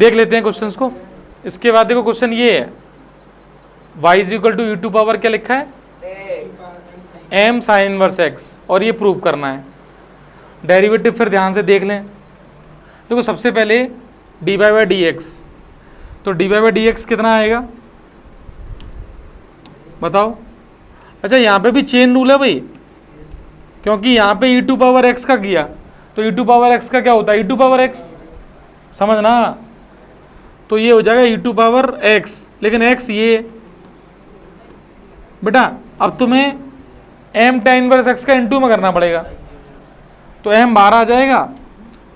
देख लेते हैं क्वेश्चंस को। इसके बाद देखो क्वेश्चन ये है, y is equal to e to power क्या लिखा है, m साइन इनवर्स x, और ये प्रूव करना है। डेरिवेटिव फिर ध्यान से देख लें। देखो सबसे पहले dy बाई डी एक्स, तो dy बाई डी एक्स कितना आएगा बताओ। अच्छा यहाँ पे भी चेन रूल है भाई, क्योंकि यहाँ पे e टू पावर x का किया, तो e टू पावर x का क्या होता है e टू पावर x, समझना। तो ये हो जाएगा e टू पावर x, लेकिन x ये बेटा अब तुम्हें m tan इनवर्स x का इनटू में करना पड़ेगा, तो m बाहर आ जाएगा,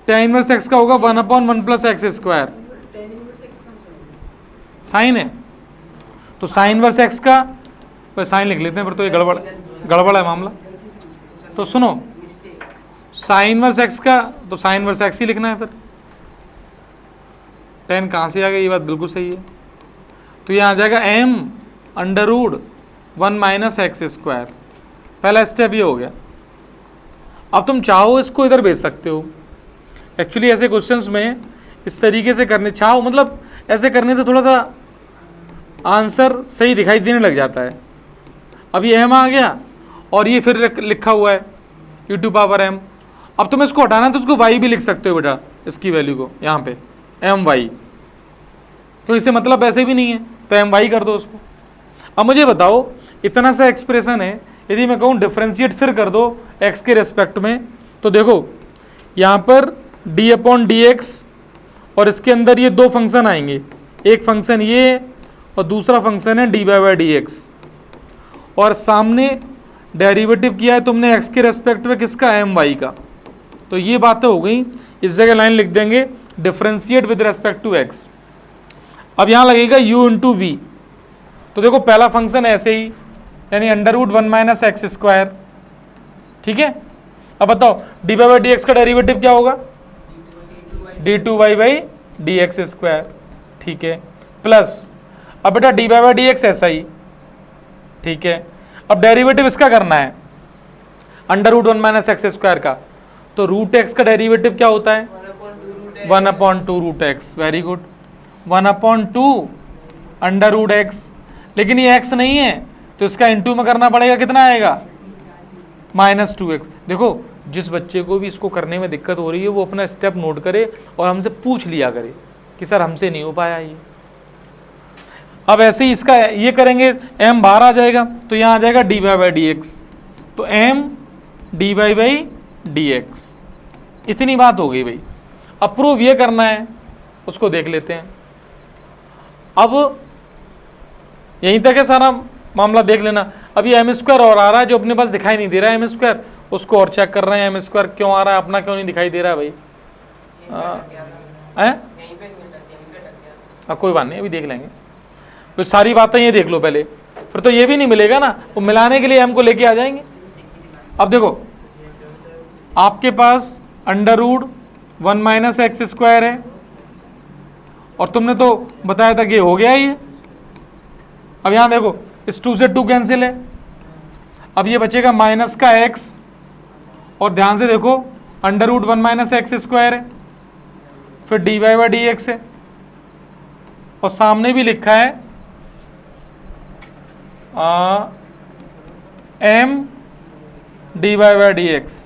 tan इनवर्स x का होगा 1/1 प्लस एक्स स्क्वायर, साइन है, तो साइन इनवर्स x का साइन लिख लेते हैं, फिर तो ये गड़बड़ है मामला। तो सुनो साइन इनवर्स x का, तो साइन इनवर्स x ही लिखना है, फिर tan कहाँ से आ गया, ये बात बिल्कुल सही है। तो ये आ जाएगा m under root 1 minus x square, पहला स्टेप ये हो गया। अब तुम चाहो इसको इधर भेज सकते हो। एक्चुअली ऐसे क्वेश्चंस में इस तरीके से करने चाहो, मतलब ऐसे करने से थोड़ा सा आंसर सही दिखाई देने लग जाता है। अब ये m आ गया और ये फिर लिखा हुआ है e टू पावर m। अब तुम्हें इसको हटाना है तो उसको y भी लिख सकते हो बेटा, इसकी वैल्यू को यहाँ पे my, तो इससे मतलब ऐसे भी नहीं है, तो my कर दो उसको। अब मुझे बताओ इतना सा एक्सप्रेशन है, यदि मैं कहूँ डिफ्रेंशिएट फिर कर दो x के रेस्पेक्ट में, तो देखो यहाँ पर d अपॉन डी एक्स, और इसके अंदर ये दो फंक्शन आएंगे, एक फंक्शन ये और दूसरा फंक्शन है dy बाई डी एक्स, और सामने डेरिवेटिव किया है तुमने x के रेस्पेक्ट में किसका, my का। तो ये बातें हो गई, इस जगह लाइन लिख देंगे differentiate with respect to x। अब यहाँ लगेगा u इंटू वी, तो देखो पहला फंक्शन ऐसे ही, यानी under root 1 minus x square, ठीक है। अब बताओ डी बाई डी एक्स का डेरिवेटिव क्या होगा, d2y by d x square, ठीक है, प्लस अब बेटा डी बाई डी एक्स ऐसा ही, ठीक है। अब डेरिवेटिव इसका करना है under root 1 minus x square का, तो रूट एक्स का डेरिवेटिव क्या होता है 1/2 root x, very good, 1/2 under root x, लेकिन ये x नहीं है तो इसका इंटू में करना पड़ेगा, कितना आएगा -2x। देखो जिस बच्चे को भी इसको करने में दिक्कत हो रही है वो अपना स्टेप नोट करे और हमसे पूछ लिया करे कि सर हमसे नहीं हो पाया ये। अब ऐसे ही इसका ये करेंगे, m बाहर आ जाएगा, तो यहाँ आ जाएगा dy बाई डी एक्स, तो m dy by d x, इतनी बात हो गई भाई। अब प्रूव ये करना है, उसको देख लेते हैं। अब यहीं तक है सारा मामला, देख लेना। अब ये एम स्क्वायर और आ रहा है जो अपने पास दिखाई नहीं दे रहा है एम स्क्वायर, उसको और चेक कर रहे हैं एम स्क्वायर क्यों आ रहा है, अपना क्यों नहीं दिखाई दे रहा है भाई। कोई बात नहीं, अभी देख लेंगे, तो सारी बातें ये देख लो पहले, फिर तो ये भी नहीं मिलेगा ना, वो मिलाने के लिए एम को लेके आ जाएंगे। अब देखो आपके पास under root 1 minus x square है, और तुमने तो बताया था कि हो गया ये। अब यहाँ देखो इस 2 से 2 कैंसिल है, अब ये बचेगा माइनस का x, और ध्यान से देखो under root 1 minus x square है, फिर d y by d x है, और सामने भी लिखा है m d y by d x.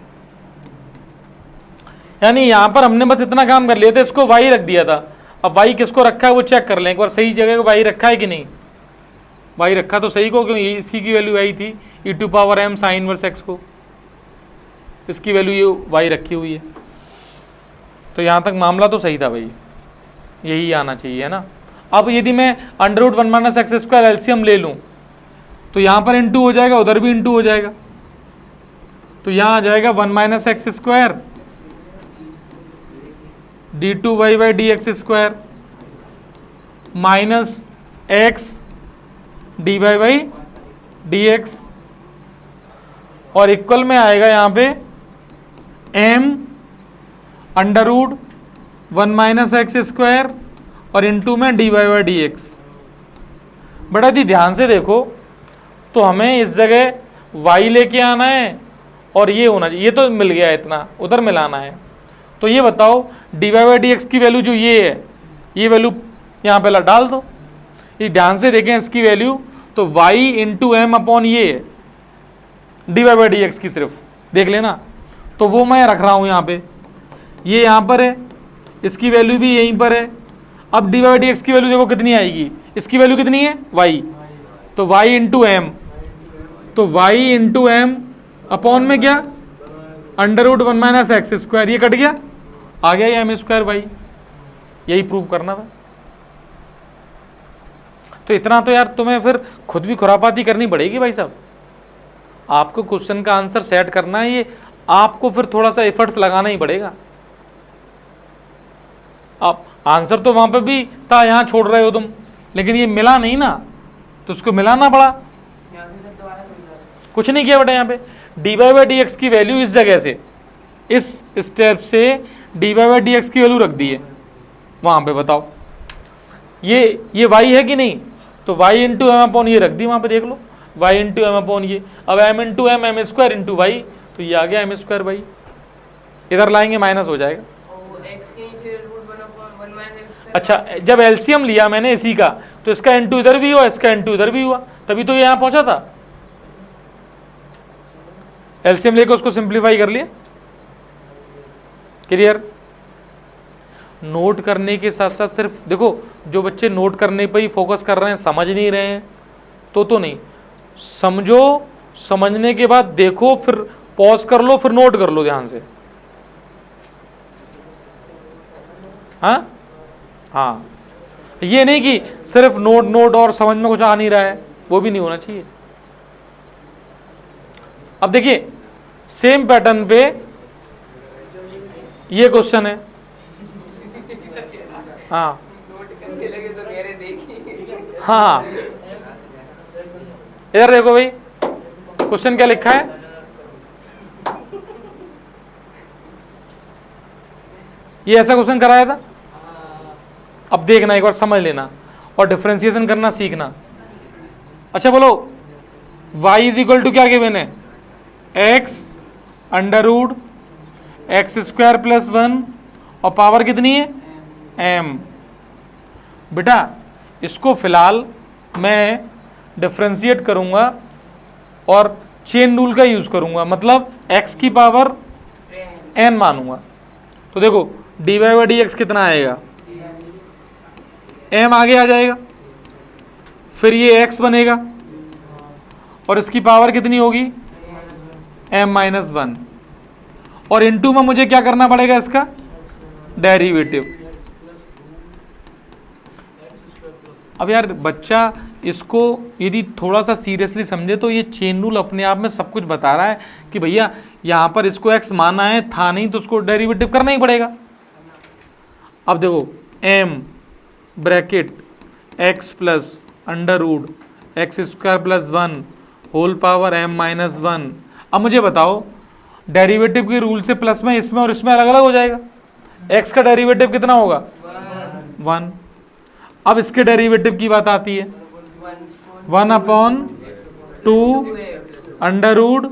यानी यहाँ पर हमने बस इतना काम कर लिया था, इसको y रख दिया था। अब y किसको रखा है वो चेक कर लें एक बार, सही जगह को y रखा है कि नहीं। y रखा तो सही को, क्यों इसकी की वैल्यू आई थी e to power m sine inverse x को, इसकी वैल्यू ये y रखी हुई है, तो यहाँ तक मामला तो सही था भाई, यही आना चाहिए है ना। अब यदि मैं under root 1 minus x square LCM ले लूँ तो यहाँ पर इंटू हो जाएगा, उधर भी इंटू हो जाएगा, तो यहाँ आ जाएगा 1 minus x square d2y by d x square minus x d y by d x, और इक्वल में आएगा यहाँ पे m under root 1 minus x square और इंटू में d y by d x. बड़ा यदि ध्यान से देखो तो हमें इस जगह y लेके आना है और ये होना चाहिए, ये तो मिल गया इतना, उधर मिलाना है। तो ये बताओ d y by d x की वैल्यू जो ये है ये वैल्यू यहाँ पे डाल दो। ये ध्यान से देखें इसकी वैल्यू, तो y इंटू एम अपॉन ये है d y by d x की, सिर्फ देख लेना। तो वो मैं रख रहा हूँ यहाँ पे, ये यहाँ पर है, इसकी वैल्यू भी यहीं पर है। अब d y by d x की वैल्यू देखो कितनी आएगी, इसकी वैल्यू कितनी है y, तो y इंटू एम, तो y इंटू एम अपॉन में क्या under root 1 minus x square, ये कट गया, आ गया ये एम स्क्वायर वाई। यही प्रूव करना था। तो इतना तो यार तुम्हें फिर खुद भी खुरापाती करनी पड़ेगी भाई साहब। आपको क्वेश्चन का आंसर सेट करना है, ये आपको फिर थोड़ा सा एफर्ट्स लगाना ही पड़ेगा। आप आंसर तो वहां पे भी था, यहाँ छोड़ रहे हो तुम, लेकिन ये मिला नहीं ना, तो उसको मिलाना पड़ा। कुछ नहीं किया बेटा, यहाँ पे d y by d x की वैल्यू इस जगह से, इस स्टेप से d y by d x की वैल्यू रख दी है वहां पे। बताओ ये y है कि नहीं, तो y इंटू एम अपॉन ये रख दी वहां पे, देख लो y इंटू एम अपॉन ये। अब m into m square into y, तो ये आ गया एम स्क्वायर वाई। इधर लाएंगे माइनस हो जाएगा। अच्छा, जब एलसीएम लिया मैंने इसी का, तो इसका इंटू इधर भी हुआ, इसका इंटू इधर भी हुआ, तभी तो ये यहां पहुंचा था। एलसीएम लेकर उसको सिंप्लीफाई कर लिया। क्लियर? नोट करने के साथ साथ सिर्फ देखो, जो बच्चे नोट करने पे ही फोकस कर रहे हैं, समझ नहीं रहे हैं, तो नहीं समझो, समझने के बाद देखो, फिर पॉज कर लो, फिर नोट कर लो ध्यान से। हाँ हाँ, ये नहीं कि सिर्फ नोट नोट और समझ में कुछ आ नहीं रहा है, वो भी नहीं होना चाहिए। अब देखिए सेम पैटर्न पे ये क्वेश्चन है। हाँ हाँ, इधर देखो भाई, क्वेश्चन क्या लिखा है, ये ऐसा क्वेश्चन कराया था। अब देखना, एक बार समझ लेना और डिफरेंशिएशन करना सीखना। अच्छा बोलो, y इज इक्वल टू क्या गिवन है, x under root x square plus 1 और पावर कितनी है m। बेटा इसको फिलहाल मैं डिफरेंशिएट करूंगा और चेन रूल का यूज करूंगा, मतलब x की पावर n मानूंगा। तो देखो d y by d x कितना आएगा, m आगे आ जाएगा, फिर ये x बनेगा और इसकी पावर कितनी होगी m माइनस 1, और इनटू में मुझे क्या करना पड़ेगा, इसका डेरिवेटिव। अब यार बच्चा इसको यदि थोड़ा सा सीरियसली समझे तो ये चेन रूल अपने आप में सब कुछ बता रहा है कि भैया यहाँ पर इसको x माना है, था नहीं तो उसको डेरिवेटिव करना ही पड़ेगा। अब देखो m bracket x plus under root x square plus 1 whole power m minus 1। अब मुझे बताओ, डेरिवेटिव के रूल से प्लस में इसमें और इसमें अलग अलग हो जाएगा। x का डेरिवेटिव कितना होगा 1। अब इसके डेरिवेटिव की बात आती है 1 upon 2 under root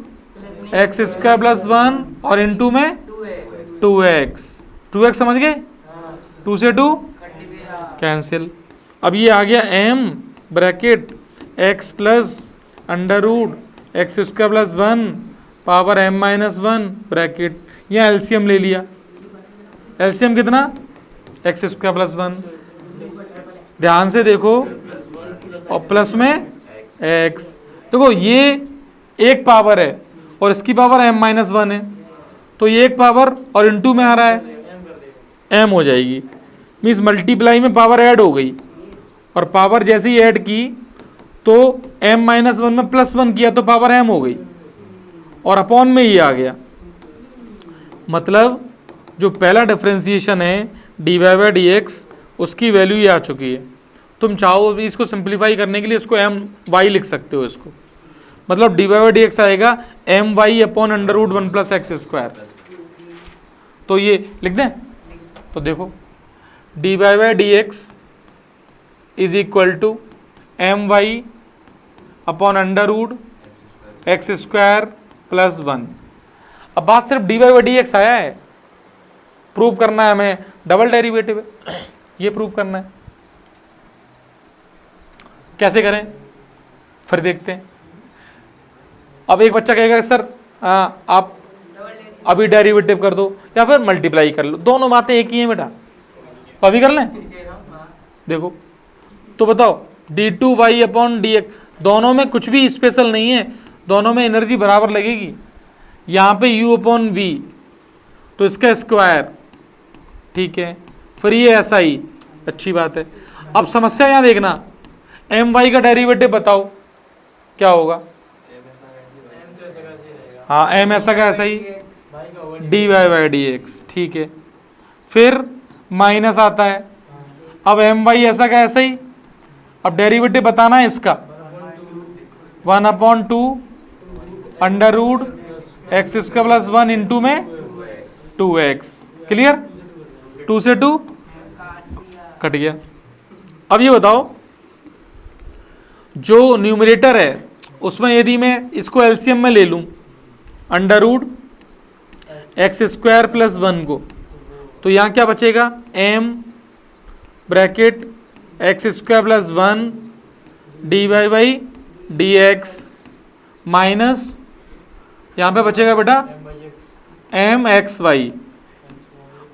x square plus 1 और इनटू में 2x समझ गए, 2 से 2 कैंसिल। अब ये आ गया m bracket x plus under root x square plus 1 power m minus 1 bracket, यहाँ एलसीएम ले लिया। एलसीएम कितना, एक्स स्क्वायर प्लस 1, ध्यान से देखो, और प्लस में x। देखो ये एक पावर है और इसकी पावर m माइनस 1 है, तो ये एक पावर और इनटू में आ रहा है m हो जाएगी, मीन्स मल्टीप्लाई में पावर ऐड हो गई, और पावर जैसे ही ऐड की तो m माइनस 1 में प्लस 1 किया तो पावर m हो गई, और अपॉन में ये आ गया। मतलब जो पहला डिफरेंशिएशन है d y by d x, उसकी वैल्यू ये आ चुकी है। तुम चाहो इसको सिंप्लीफाई करने के लिए इसको एम वाई लिख सकते हो इसको, मतलब d y by d x आएगा m y upon under root 1 plus x square. तो ये लिख दें, तो देखो d y by d x is equal to m y upon under root x square plus 1। अब बात सिर्फ d y by d x आया है, प्रूव करना है हमें डबल डेरिवेटिव है। ये प्रूव करना है। कैसे करें फिर देखते हैं। अब एक बच्चा कहेगा सर आप अभी डेरिवेटिव कर दो या फिर मल्टीप्लाई कर लो, दोनों बातें एक ही हैं बेटा, तो अभी कर लें। देखो तो बताओ d2y अपॉन dx, दोनों में कुछ भी स्पेशल नहीं है, दोनों में एनर्जी बराबर लगेगी। यहाँ पे u अपॉन वी तो इसका स्क्वायर, ठीक है, फिर ये ऐसा ही, अच्छी बात है। अब समस्या यहाँ देखना, एम वाई का डेरिवेटिव बताओ क्या होगा। हाँ एम ऐसा का ऐसा ही, d y by d x, ठीक है, फिर माइनस आता है। अब एम वाई ऐसा का ऐसा ही, अब डेरिवेटिव बताना है इसका, 1/2 under root x square plus 1 into में 2x, क्लियर। 2 से 2 कट गया। अब ये बताओ जो न्यूमरेटर है उसमें यदि मैं इसको एलसीएम में ले लूं under root x square plus 1 को, तो यहाँ क्या बचेगा, m bracket x square plus 1 d y by d x minus यहाँ पे बचेगा बेटा एम एक्स वाई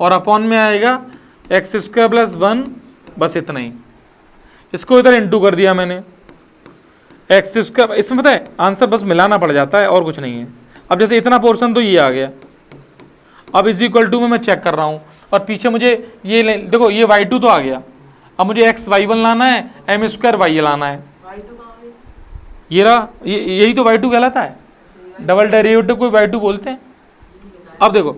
और अपॉन में आएगा एक्स स्क्वायर प्लस 1, बस इतना ही। इसको इधर इंटू कर दिया मैंने, एक्स स्क्वायर, इसमें पता है आंसर बस मिलाना पड़ जाता है और कुछ नहीं है। अब जैसे इतना पोर्शन तो ये आ गया, अब इज इक्वल टू में मैं चेक कर रहा हूँ और पीछे मुझे ये देखो ये y2 तो आ गया, अब मुझे एक्स y1 लाना है, एम स्क्वायर y लाना है, ये रहा, यही तो y2 कहलाता है, डबल डेरिवेटिव को y2 बोलते हैं। अब देखो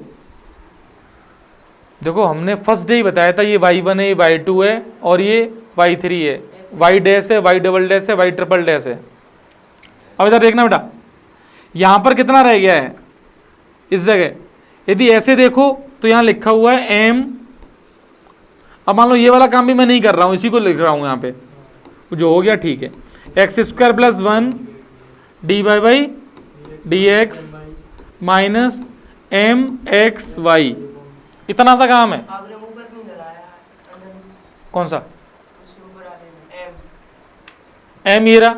देखो हमने फर्स्ट डे ही बताया था ये y1 है, ये y2 है और ये y3 है, y डैश है, y डबल डैश है, y ट्रिपल डैश है। अब इधर देखना बेटा यहाँ पर कितना रह गया है इस जगह, यदि ऐसे देखो तो यहाँ लिखा हुआ है एम, अब मान लो ये वाला काम भी मैं नहीं कर रहा हूँ, इसी को लिख रहा हूँ यहाँ पे, जो हो गया ठीक है, x square plus 1 d y by d x minus m x y, इतना सा काम है। कौन सा एम, ये रहा,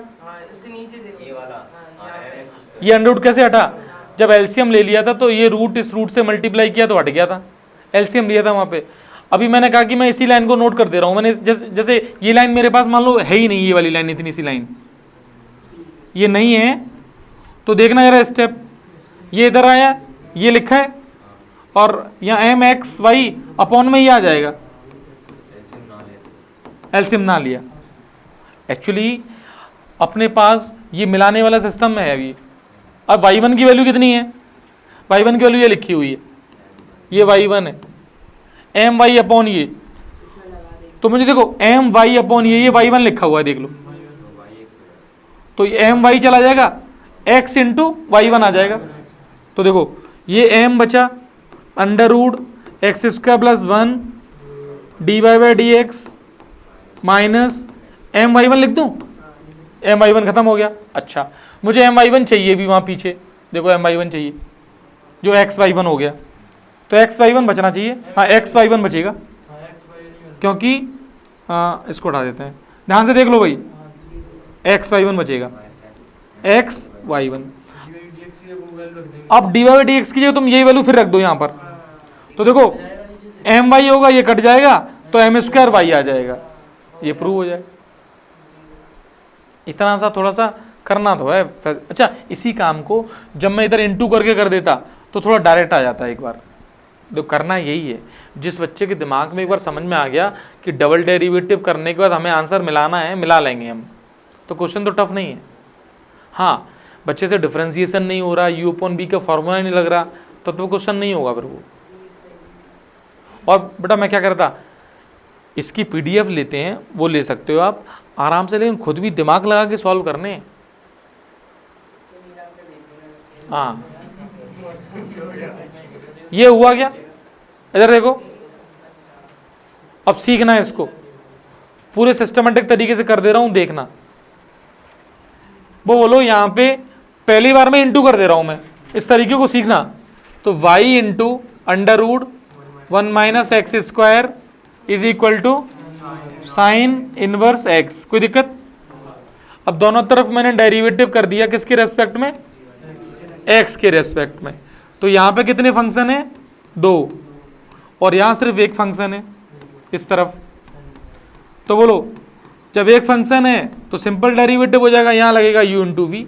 ये अंडर रूट कैसे हटा, जब एलसीएम ले लिया था तो ये रूट इस रूट से मल्टीप्लाई किया तो हट गया था, एलसीएम लिया था वहाँ पे। अभी मैंने कहा कि मैं इसी लाइन को नोट कर दे रहा हूँ, मैंने जैसे ये लाइन मेरे पास मान लो है ही नहीं, ये वाली लाइन, इतनी सी लाइन ये नहीं है, तो देखना जरा स्टेप, ये इधर आया, ये लिखा है और यहाँ एम एक्स वाई अपॉन में ही आ जाएगा, एलसीएम ना लिया। एक्चुअली अपने पास ये मिलाने वाला सिस्टम में है अभी। अब y1 की वैल्यू कितनी है, y1 की वैल्यू ये लिखी हुई है, ये y1 है, एम वाई अपॉन ये, तो मुझे देखो एम वाई अपॉन ये y1 लिखा हुआ है देख लो, तो एम वाई चला जाएगा, x इंटू y1 आ जाएगा। तो देखो ये m बचा under root x square plus 1 d y by d x minus m y 1 लिख दूँ, एम वाई 1 खत्म हो गया। अच्छा मुझे एम वाई 1 चाहिए भी वहाँ पीछे, देखो एम वाई 1 चाहिए जो एक्स वाई 1 हो गया, तो एक्स वाई 1 बचना चाहिए, हाँ एक्स वाई 1 बचेगा क्योंकि इसको उठा देते हैं, ध्यान से देख लो भाई, एक्स वाई 1 बचेगा, एक्स वाई 1। अब डी वाई डी एक्स की जगह तुम यही वैल्यू फिर रख दो यहाँ पर, तो देखो एम वाई होगा, ये कट जाएगा तो एम स्क्वायर वाई आ जाएगा, ये प्रूव हो जाए। इतना सा थोड़ा सा करना तो है। अच्छा इसी काम को जब मैं इधर इंटू करके कर देता तो थोड़ा डायरेक्ट आ जाता है। एक बार तो करना यही है, जिस बच्चे के दिमाग में एक बार समझ में आ गया कि डबल डेरिवेटिव करने के बाद हमें आंसर मिलाना है, मिला लेंगे हम, तो क्वेश्चन तो टफ नहीं है। हाँ बच्चे से डिफ्रेंसिएशन नहीं हो रहा, यू अपॉन बी का फॉर्मूला नहीं लग रहा, तो क्वेश्चन नहीं होगा फिर वो। और बेटा मैं क्या करता, इसकी पीडीएफ लेते हैं, वो ले सकते हो आप आराम से, लेकिन खुद भी दिमाग लगा के सॉल्व करने हैं। हाँ ये हुआ क्या, इधर देखो, अब सीखना है इसको, पूरे सिस्टमेटिक तरीके से कर दे रहा हूं, देखना। वो बोलो यहाँ पे पहली बार में इंटू कर दे रहा हूं मैं, इस तरीके को सीखना। तो y into under root 1 minus x square is equal to sine inverse x. कोई दिक्कत? अब दोनों तरफ मैंने डेरिवेटिव कर दिया, किसके रेस्पेक्ट में? एक्स के रेस्पेक्ट में। तो यहां पे कितने फंक्शन है? 2, और यहां सिर्फ एक फंक्शन है इस तरफ। तो बोलो, जब एक फंक्शन है तो सिंपल डेरिवेटिव हो जाएगा, यहां लगेगा u इंटू वी।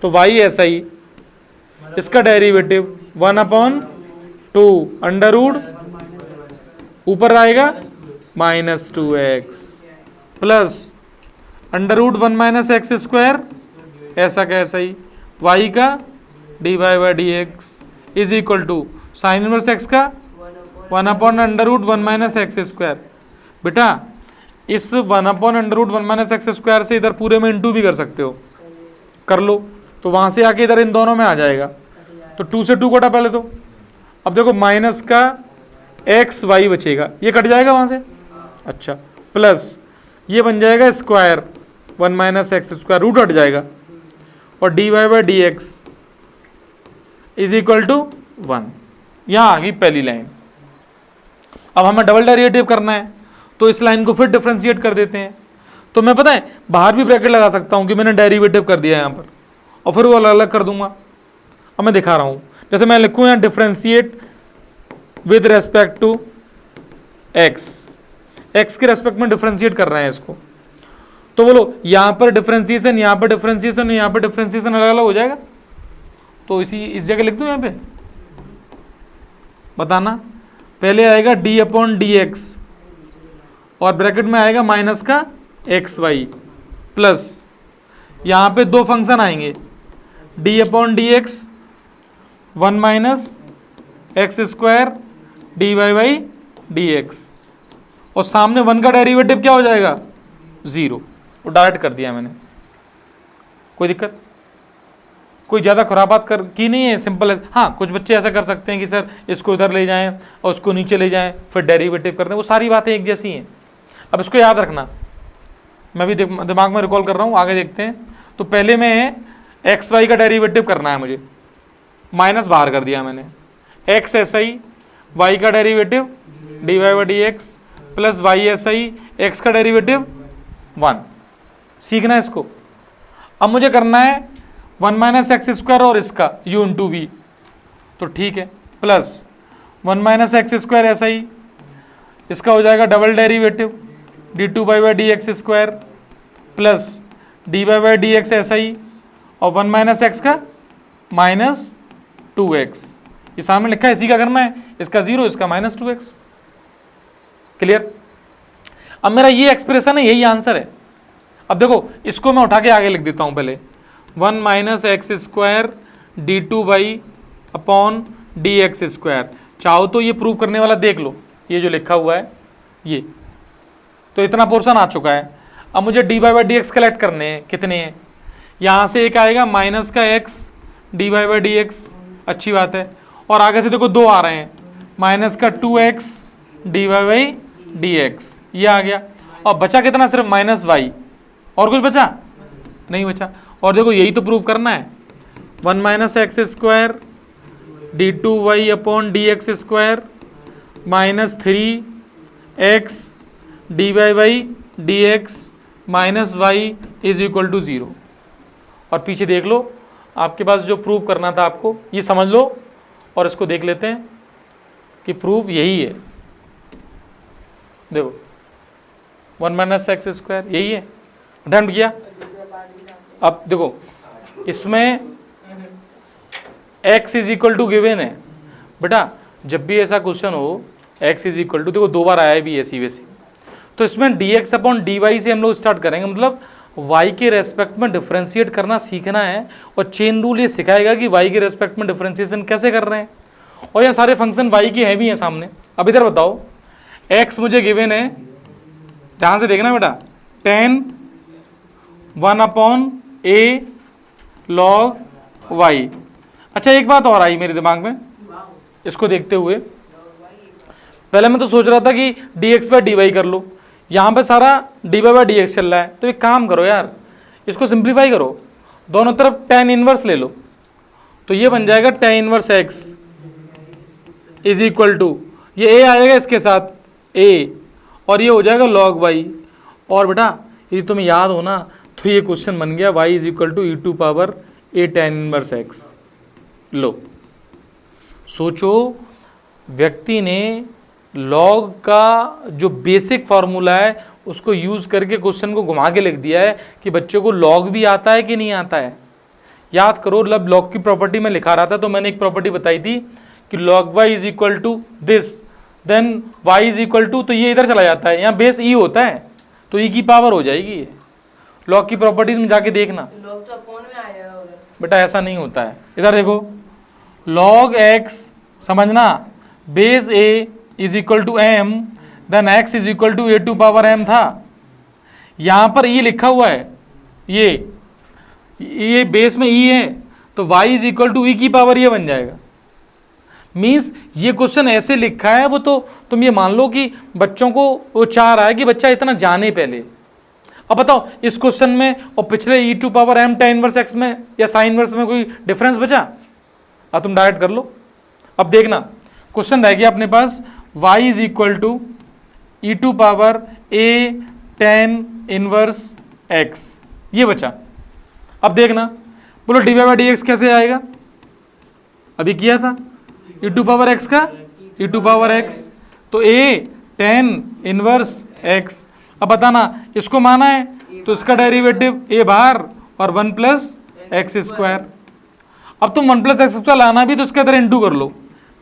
तो y ऐसा ही, इसका डेरिवेटिव 1/2 अंडर रूट, ऊपर आएगा -2x plus under root 1 minus x square, ऐसा का ऐसा ही, y का dy/dx is equal to sine inverse x का 1/√1 माइनस एक्स स्क्वायर। बेटा इस 1/√1 माइनस एक्स स्क्वायर से इधर पूरे में इंटू भी कर सकते हो, कर लो, तो वहां से आके इधर इन दोनों में आ जाएगा। तो 2 से 2 कटा पहले तो। अब देखो माइनस का एक्स वाई बचेगा, ये कट जाएगा वहां से। अच्छा, प्लस ये बन जाएगा square 1 minus x square, root हट जाएगा, और dy/dx इज इक्वल टू 1। यहां आ गई पहली लाइन। अब हमें डबल डेरिवेटिव करना है, तो इस लाइन को फिर डिफरेंशिएट कर देते हैं। तो मैं पता है बाहर भी ब्रैकेट लगा सकता हूं कि मैंने डेरिवेटिव कर दिया यहां पर, और फिर वो अलग अलग कर दूंगा। अब मैं दिखा रहा हूं, जैसे मैं लिखूं यहां differentiate with respect to x, x के रेस्पेक्ट में डिफरेंशिएट कर रहे हैं इसको। तो बोलो यहां पर डिफरेंशिएशन, यहां पर डिफरेंशिएशन, यहां पर डिफरेंशिएशन अलग अलग हो जाएगा। तो इस जगह लिख दूं, यहां पे बताना। पहले आएगा d/dx और ब्रैकेट में आएगा माइनस का एक्स वाई, प्लस यहां पे दो फंक्शन आएंगे, d/dx 1 minus x square dy/dx, और सामने 1 का डेरिवेटिव क्या हो जाएगा? 0। वो डायरेक्ट कर दिया मैंने। कोई दिक्कत? कोई ज़्यादा खुरापात कर की नहीं है, सिंपल है। हाँ, कुछ बच्चे ऐसा कर सकते हैं कि सर इसको इधर ले जाएं और उसको नीचे ले जाएं, फिर डेरिवेटिव कर दें, वो सारी बातें एक जैसी हैं। अब इसको याद रखना, मैं भी दिमाग में रिकॉल कर रहा हूँ, आगे देखते हैं। तो पहले में एक्स वाई का डेरिवेटिव करना है मुझे, माइनस बाहर कर दिया मैंने, एक्स ऐसा ही, वाई का डेरिवेटिव dy/dx प्लस वाई ऐसा ही, एक्स का डेरिवेटिव 1। सीखना है इसको। अब मुझे करना है 1 माइनस एक्स स्क्वायर और इसका u इंटू वी, तो ठीक है, प्लस 1 माइनस एक्स स्क्वायर ऐसा ही, इसका हो जाएगा double derivative d2/dx square plus dy/dx ऐसा ही, और 1 माइनस एक्स का -2x, ये सामने लिखा है, इसी का करना है, इसका 0, इसका -2x। क्लियर? अब मेरा ये एक्सप्रेशन है, यही आंसर है। अब देखो इसको मैं उठा के आगे लिख देता हूं पहले, 1 minus x square d2/dx square. चाहो तो ये प्रूव करने वाला देख लो, ये जो लिखा हुआ है ये, तो इतना पोर्शन आ चुका है। अब मुझे dy/dx कलेक्ट करने हैं, कितने हैं? यहाँ से एक आएगा माइनस का x dy/dx, अच्छी बात है, और आगे से देखो 2 आ रहे हैं, माइनस का 2x dy/dx, ये आ गया, और बचा कितना? सिर्फ -y, और कुछ बचा नहीं बचा। और देखो यही तो प्रूव करना है, 1 minus x square d2y/dx square -3x dy/dx minus y is equal to 0। और पीछे देख लो, आपके पास जो प्रूव करना था आपको, ये समझ लो, और इसको देख लेते हैं कि प्रूफ यही है। देखो 1 माइनस एक्स स्क्वायर यही है, डन किया। अब देखो इसमें x is equal to given है। बेटा जब भी ऐसा क्वेश्चन हो x इज इक्वल टू, देखो 2 बार आया भी ऐसी वैसी, तो इसमें dx/dy से हम लोग स्टार्ट करेंगे, मतलब y के रेस्पेक्ट में डिफरेंशिएट करना सीखना है, और चेन रूल ये सिखाएगा कि y के रेस्पेक्ट में डिफरेंशिएशन कैसे कर रहे हैं। और यहाँ सारे फंक्शन y के हैं भी हैं सामने। अब इधर बताओ, x मुझे गिवन है, ध्यान से देखना बेटा, tan 1/a log y। अच्छा एक बात और आई मेरे दिमाग में इसको देखते हुए, पहले मैं तो सोच रहा था कि dx/dy कर लो, यहाँ पे सारा dy/dx चल रहा है, तो एक काम करो यार, इसको सिंप्लीफाई करो, दोनों तरफ tan इनवर्स ले लो, तो ये बन जाएगा tan inverse x is equal to, ये a आएगा इसके साथ a, और ये हो जाएगा log y। और बेटा यदि तुम्हें याद हो ना तो ये क्वेश्चन बन गया y is equal to e to power a tan inverse x। लो सोचो, व्यक्ति ने लॉग का जो बेसिक फार्मूला है उसको यूज़ करके क्वेश्चन को घुमा के लिख दिया है कि बच्चों को लॉग भी आता है कि नहीं आता है। याद करो, जब लॉग की प्रॉपर्टी में लिखा रहा था तो मैंने एक प्रॉपर्टी बताई थी कि log y is equal to this, then y is equal to, तो ये इधर चला जाता है, यहाँ बेस e होता है तो e की पावर हो जाएगी ये। लॉग की प्रॉपर्टीज में जाके देखना, लॉग तो अपॉन में आ जाएगा उधर। बेटा ऐसा नहीं होता है। इधर देखो, log x समझना, base a is equal to m, देन x is equal to a to power m था। यहाँ पर e लिखा हुआ है, ये बेस में e है तो y is equal to e की पावर ये बन जाएगा। मीन्स ये क्वेश्चन ऐसे लिखा है, वो तो तुम ये मान लो कि बच्चों को वो चाह रहा है कि बच्चा इतना जाने पहले। अब बताओ इस क्वेश्चन में और पिछले e to power m tan inverse x में या साइन इनवर्स में कोई डिफरेंस बचा? अब तुम डायरेक्ट कर लो। अब देखना, क्वेश्चन रह गया अपने पास y is equal to e to power a tan inverse x, ये बचा। अब देखना, बोलो d y by d x कैसे आएगा? अभी किया था ई टू पावर एक्स का ई टू पावर एक्स, तो a tan इनवर्स x। अब बताना इसको माना है तो इसका डेरिवेटिव a बाहर और 1 प्लस एक्स स्क्वायर। अब तुम 1 प्लस एक्स स्क्वायर लाना भी तो इसके अंदर इंटू कर लो,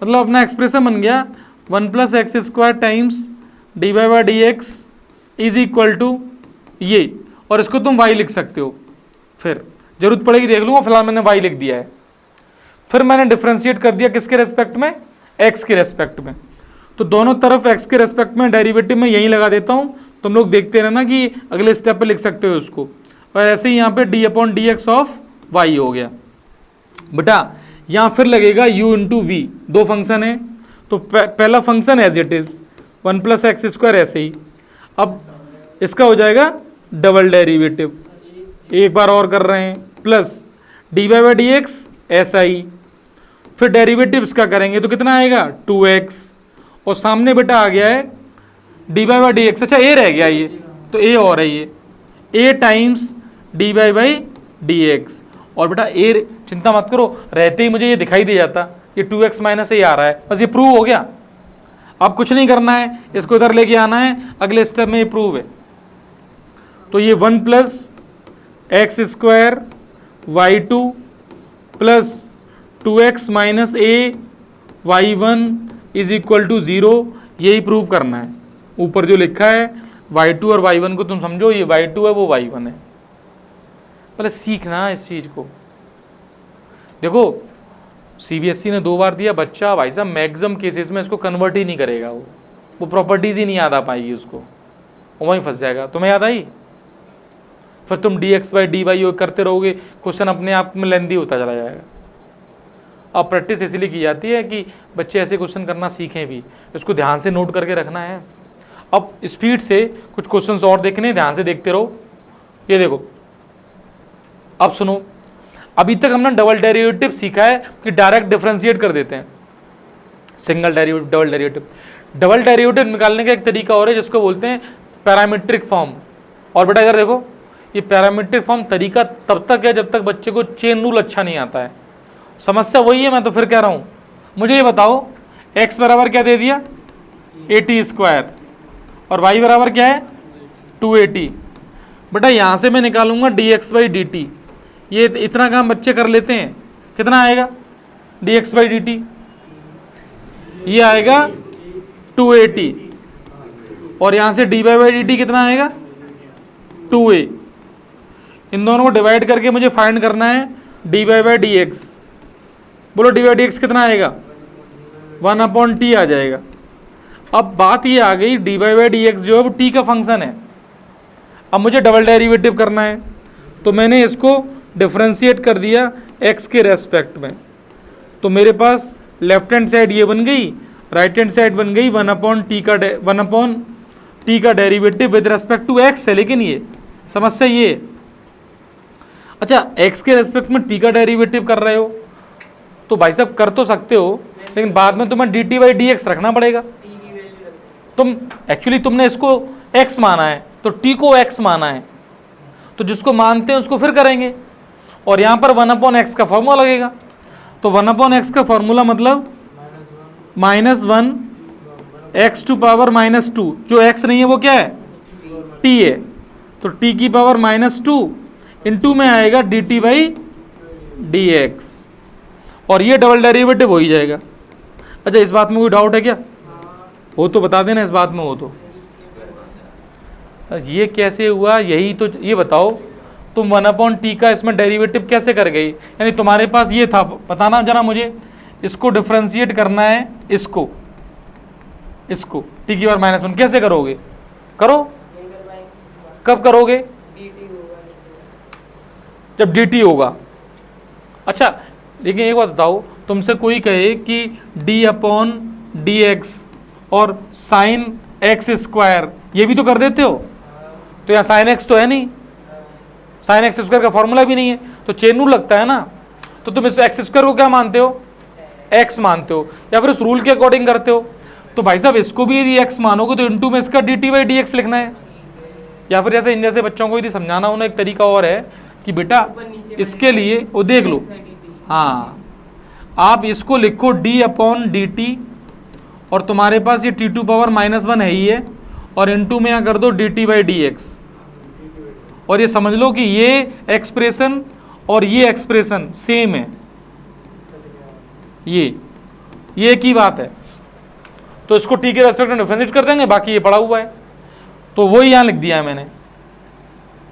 मतलब अपना एक्सप्रेशन बन गया 1 plus x square times d y by d x is equal to ये, और इसको तुम y लिख सकते हो, फिर जरूरत पड़ेगी देख लूँगा, फिलहाल मैंने y लिख दिया है। फिर मैंने डिफ्रेंशिएट कर दिया किसके रेस्पेक्ट में? x के रेस्पेक्ट में। तो दोनों तरफ x के रेस्पेक्ट में डेरिवेटिव में यहीं लगा देता हूँ, तुम लोग देखते रहना कि अगले स्टेप पे लिख सकते हो उसको। और ऐसे ही यहाँ पे d upon d x of y हो गया। बेटा यहाँ फिर लगेगा u इंटू वी, दो फंक्शन है तो पहला function as it is 1 plus x square, ऐसे ही। अब इसका हो जाएगा डबल डेरिवेटिव, एक बार और कर रहे हैं, plus d y by d x ऐसा ही। फिर डेरिवेटिव इसका करेंगे तो कितना आएगा 2x, और सामने बेटा आ गया है d y by d x. अच्छा a रह गया ये, तो a और है ये a times d y by d x. और बेटा a चिंता मत करो, रहते ही मुझे ये दिखाई दे जाता, ये 2x माइनस a आ रहा है, बस ये प्रूव हो गया। अब कुछ नहीं करना है, इसको इधर लेके आना है, अगले स्टेप में ये प्रूव है। तो ये 1 plus x square y two plus 2x minus a y1 is equal to 0, यही प्रूव करना है। ऊपर जो लिखा है y2 और y1 को तुम समझो, ये y2 है वो y1 है। पहले सीखना इस चीज़ को। देखो CBSE ने 2 बार दिया, बच्चा भाई साहब मैक्सिमम केसेस में इसको कन्वर्ट ही नहीं करेगा, वो प्रॉपर्टीज़ ही नहीं याद आ पाएगी उसको, वो वहीं फंस जाएगा। तुम्हें याद आई? फिर तुम dx बाई डी वाई करते रहोगे, क्वेश्चन अपने आप में लेंदी होता चला जाएगा। अब प्रैक्टिस इसलिए की जाती है कि बच्चे ऐसे क्वेश्चन करना सीखें भी, इसको ध्यान से नोट करके रखना है। अब स्पीड से कुछ क्वेश्चंस और देखने, ध्यान से देखते रहो। ये देखो, अब सुनो, अभी तक हमने डबल डेरिवेटिव सीखा है कि डायरेक्ट डिफरेंशिएट कर देते हैं, single derivative, double derivative. Double derivative निकालने का एक तरीका और है जिसको बोलते हैं पैरामीट्रिक फॉर्म। और बेटा इधर देखो, ये पैरामीट्रिक फॉर्म तरीका तब तक है जब तक बच्चे को चेन रूल अच्छा नहीं आता है। समस्या वही है, मैं तो फिर कह रहा हूँ। मुझे ये बताओ x बराबर क्या दे दिया 80 स्क्वायर, और y बराबर क्या है 280। बेटा यहाँ से मैं निकालूंगा dx बाई डी टी, ये इतना काम बच्चे कर लेते हैं। कितना आएगा dx बाई डी टी? ये आएगा 280, और यहाँ से dy बाई डी टी कितना आएगा 2a। इन दोनों को डिवाइड करके मुझे फाइंड करना है dy बाई डी एक्स। बोलो dy बाई डी एक्स कितना आएगा 1 अपॉन टी आ जाएगा। अब बात ये आ गई, dy बाई डी एक्स जो है वो t का फंक्शन है। अब मुझे डबल डेरिवेटिव करना है, तो मैंने इसको डिफरेंशिएट कर दिया x के रेस्पेक्ट में। तो मेरे पास लेफ्ट हैंड साइड ये बन गई, राइट हैंड साइड बन गई 1 अपॉन टी का derivative with respect to x है। लेकिन ये समस्या ये है, अच्छा x के रेस्पेक्ट में t का डेरिवेटिव कर रहे हो तो भाई साहब कर तो सकते हो, लेकिन बाद में तुम्हें dt बाई डी एक्स रखना पड़ेगा। तुम एक्चुअली तुमने इसको x माना है तो t को x माना है, तो जिसको मानते हैं उसको फिर करेंगे, और यहाँ पर 1/x का फॉर्मूला लगेगा। तो 1/x का फॉर्मूला मतलब -1 (x⁻²), जो x नहीं है वो क्या है, t है, तो t की पावर -2 इंटू में आएगा dt/dx, और ये डबल डेरिवेटिव हो ही जाएगा। अच्छा, इस बात में कोई डाउट है क्या? हो तो बता देना, इस बात में हो तो। ये कैसे हुआ, यही तो ये बताओ, तुम 1/t का इसमें डेरिवेटिव कैसे कर गई? यानी तुम्हारे पास ये था, बताना जरा मुझे, इसको डिफ्रेंशिएट करना है, इसको t की पावर -1 कैसे करोगे? करो, कब करोगे? जब dt होगा। अच्छा, लेकिन एक बात बताओ, तुमसे कोई कहे कि d/dx और sin x² ये भी तो कर देते हो, तो यहाँ sin x तो है नहीं, sin x² का फॉर्मूला भी नहीं है, तो चेन रूल लगता है ना। तो तुम इस x² को क्या मानते हो, x मानते हो, या फिर उस रूल के अकॉर्डिंग करते हो। तो भाई साहब इसको भी यदि x मानोगे तो इंटू में इसका dt/dx लिखना है, या फिर जैसे इन जैसे बच्चों को यदि समझाना हो ना, एक तरीका और है कि बेटा इसके लिए वो देख लो, हाँ आप इसको लिखो d/dt, और तुम्हारे पास ये t⁻⁻1 है ही है, और इनटू में यहाँ कर दो dt/dx, और ये समझ लो कि ये एक्सप्रेशन और ये एक्सप्रेशन सेम है, ये एक ही बात है। तो इसको t के रेस्पेक्ट में डिफरेंशिएट कर देंगे, बाकी ये पड़ा हुआ है, तो वही यहाँ लिख दिया है मैंने,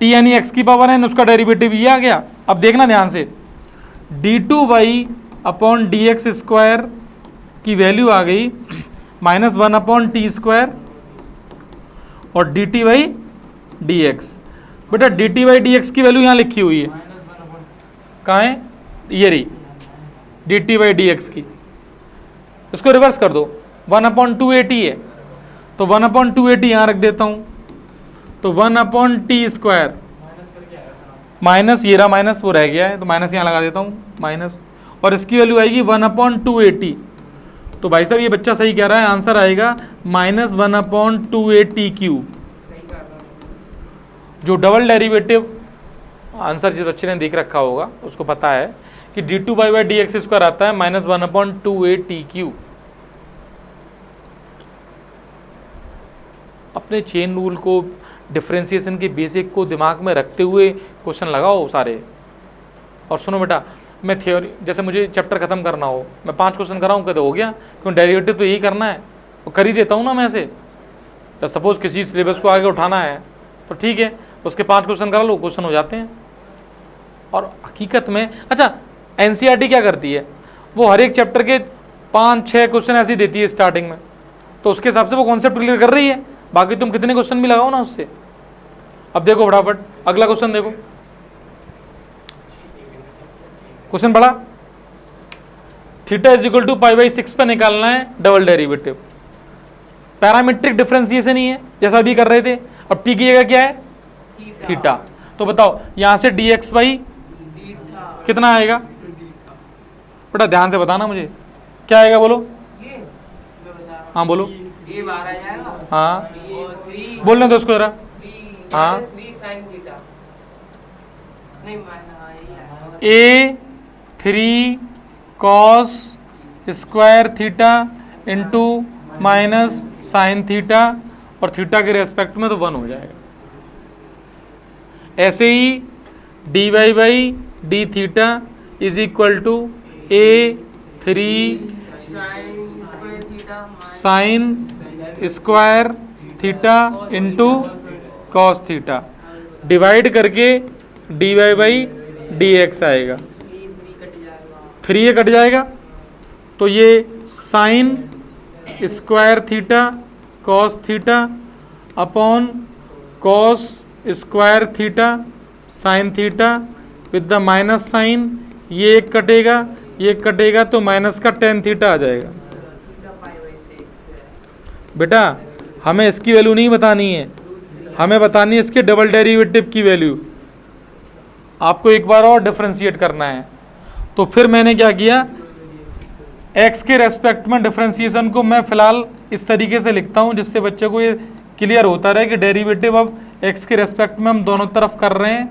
t यानी x की पावर है, उसका डेरिवेटिव ये आ गया। अब देखना ध्यान से, d2y/dx² की वैल्यू आ गई -1/t² और dt/dx। बेटा dt/dx की वैल्यू यहाँ लिखी हुई है, कहाँ है, ये रही dt/dx की, इसको रिवर्स कर दो, 1/2at है, तो 1/2at यहाँ रख देता हूँ, तो 1/t² माइनस, ये रहा माइनस, वो रह गया है तो माइनस यहाँ लगा देता हूँ, माइनस, और इसकी वैल्यू आएगी 1/2at। तो भाई साहब ये बच्चा सही कह रहा है, आंसर आएगा -1/2at³। जो डबल डेरिवेटिव आंसर जिस बच्चे ने देख रखा होगा उसको पता है कि d2y/dx² आता है -1/2at³। अपने चेन रूल को, डिफ्रेंशिएशन के बेसिक को दिमाग में रखते हुए क्वेश्चन लगाओ सारे। और सुनो बेटा, मैं थ्योरी, जैसे मुझे चैप्टर खत्म करना हो, मैं 5 क्वेश्चन कराऊँ कहते हो गया, क्यों डेरिवेटिव तो यही करना है, वो कर ही देता हूँ ना मैं ऐसे। तो सपोज किसी सिलेबस को आगे उठाना है तो ठीक है, उसके 5 क्वेश्चन करा लो, क्वेश्चन हो जाते हैं। और हकीकत में अच्छा, एनसीईआरटी क्या करती है, वो हर एक चैप्टर के 5-6 क्वेश्चन ऐसे देती है स्टार्टिंग में, तो उसके हिसाब से वो कॉन्सेप्ट क्लियर कर रही है, बाकी तुम कितने क्वेश्चन भी लगाओ ना उससे। अब देखो फटाफट अगला क्वेश्चन देखो, क्वेश्चन पढ़ा, θ = π/6 पे निकालना है डबल डेरिवेटिव, पैरामीट्रिक डिफरेंशिएशन ही है जैसा अभी कर रहे थे। अब t की जगह क्या है, थीटा, तो बताओ यहां से dx/, कितना आएगा बेटा, ध्यान से बताना मुझे, क्या आएगा बोलो, हाँ बोलो, हाँ बोलने दो उसको जरा, हाँ a3 cos² into minus sine theta, और थीटा के रेस्पेक्ट में तो 1 हो जाएगा। ऐसे ही dy/dθ is equal to a3 sin² into cos theta, divide करके dy/dx आएगा, 3 ये कट जाएगा, तो ये sin² cos theta upon cos² sine theta with the minus sine, ये एक कटेगा, ये कटेगा, तो माइनस का tan थीटा आ जाएगा। बेटा हमें इसकी वैल्यू नहीं बतानी है, हमें बतानी है इसके डबल डेरिवेटिव की वैल्यू। आपको एक बार और डिफरेंशिएट करना है, तो फिर मैंने क्या किया, एक्स के रेस्पेक्ट में डिफरेंशिएशन को मैं फिलहाल इस तरीके से लिखता हूँ जिससे बच्चे को ये क्लियर होता रहे कि डेरिवेटिव अब एक्स के रेस्पेक्ट में हम दोनों तरफ कर रहे हैं।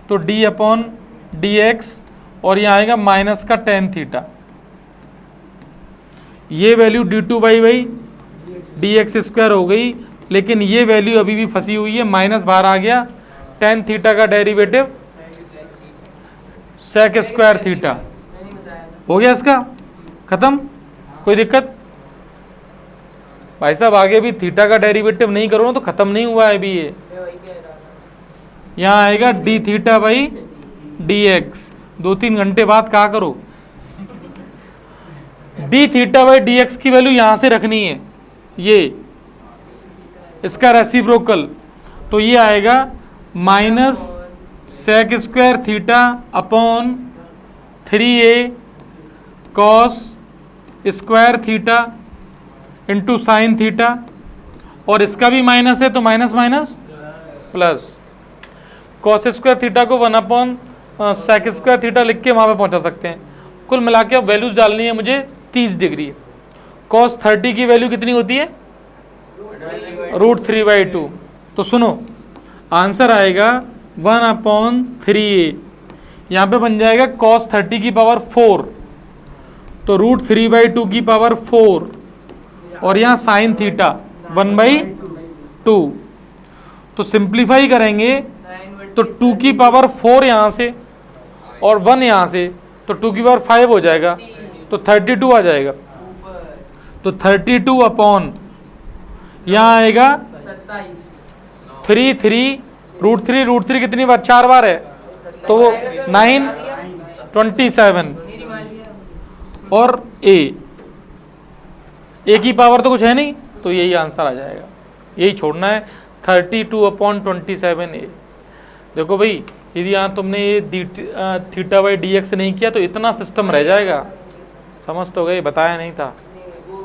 तो डी अपॉन डी एक्स और यहाँ आएगा माइनस का टेन थीटा, ये value D two by d x square हो गई, लेकिन ये वैल्यू अभी भी फंसी हुई है, माइनस बाहर आ गया। टेन थीटा का डेरिवेटिव सेक स्क्वायर थीटा हो गया, इसका खत्म, कोई दिक्कत? भाई साहब आगे भी थीटा का डेरिवेटिव नहीं करो ना तो खत्म नहीं हुआ है अभी ये। यहाँ आएगा D theta by d x, 2-3 घंटे बाद कहा करो। D theta by d x की वैल्यू यहां से रखनी है, ये इसका रेसिप्रोकल, तो ये आएगा minus sec square theta upon 3a cos square theta into sine theta, और इसका भी माइनस है तो minus minus plus. Cos square theta को 1 अपॉन सेक स्क्वायर थीटा लिख के वहाँ पे पहुँचा सकते हैं। कुल मिला के अब वैल्यूज डालनी है मुझे 30 डिग्री। कॉस 30 की वैल्यू कितनी होती है? √3/2। तो सुनो आंसर आएगा 1 अपॉन 3a, यहाँ पे बन जाएगा कॉस 30 की पावर 4, तो √3/2 की पावर 4, और यहाँ साइन थीटा 1/2। तो सिंप्लीफाई करेंगे तो 2 की पावर 4 यहाँ से और 1 यहाँ से, तो 2 की पावर 5 हो जाएगा, तो 32 आ जाएगा। तो 32 अपॉन यहाँ आएगा 3 √3 कितनी बार? 4 बार है, तो वो 9 27 और ए की पावर तो कुछ है नहीं, तो यही आंसर आ जाएगा, यही छोड़ना है 32 अपॉन 27a। देखो भाई यदि यहाँ तुमने ये थीटा बाई डी एक्स नहीं किया तो इतना सिस्टम रह जाएगा, समझ तो गए, बताया नहीं था।